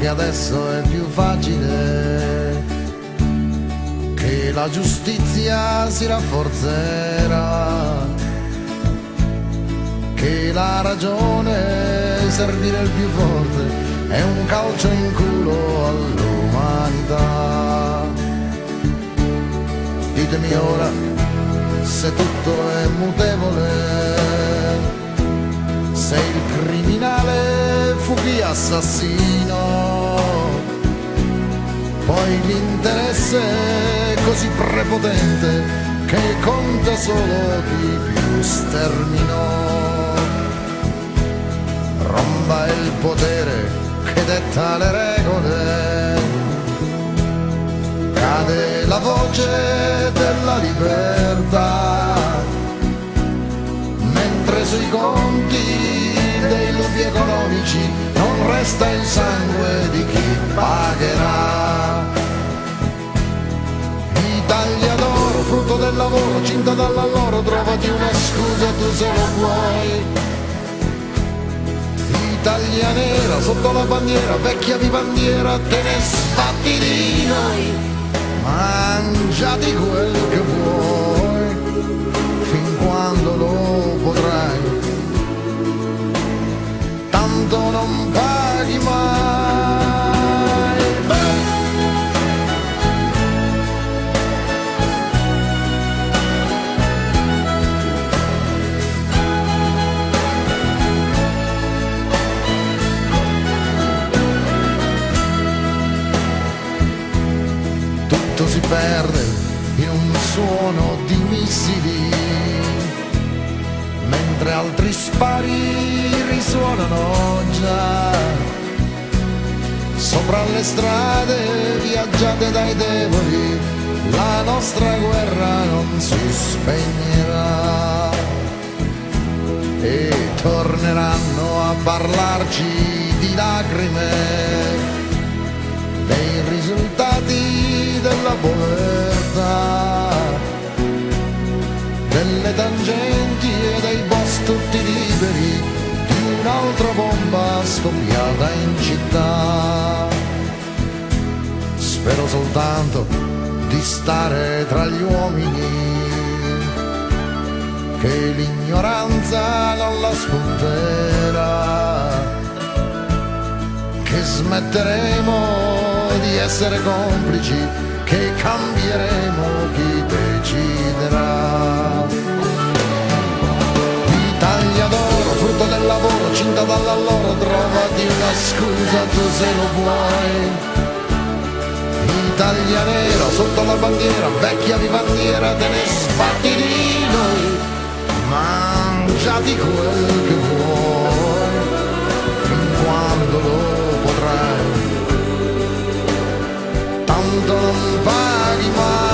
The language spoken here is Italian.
che adesso è più facile, che la giustizia si rafforzerà, che la ragione servire il più forte è un calcio in culo all'umanità. Ditemi ora se tutto è mutevole, se il criminale fu chi assassino, poi l'interesse è così prepotente che conta solo chi più sterminò. Romba il potere che detta le regole, cade la voce della libertà, mentre sui conti dei lupi economici non resta il sangue di chi pagherà. Italia d'oro, frutto del lavoro, cinta dalla loro, trovati una scusa tu se lo vuoi. Italia nera, sotto la bandiera, vecchia vivandiera, te ne sbatti di noi, mangiati quel che vuoi, fin quando lo potrai, tanto non paghi mai. Tutto si perde in un suono di missili, mentre altri spari risuonano già. Sopra le strade viaggiate dai deboli, la nostra guerra non si spegnerà. E torneranno a parlarci di lacrime, dei risultati della povertà, delle tangenti e dei boss tutti liberi, di un'altra bomba scoppiata in città. Spero soltanto di stare tra gli uomini, che l'ignoranza non la spunterà, che smetteremo di essere complici, che cambieremo chi deciderà. Italia d'oro, frutto del lavoro, cinta dalla loro, trovati una scusa tu se lo vuoi. Italia nera, sotto la bandiera, vecchia vivandiera, te ne sbatti di noi, mangiati quel che vuoi, fin quando lo potrai, tanto non paghi mai.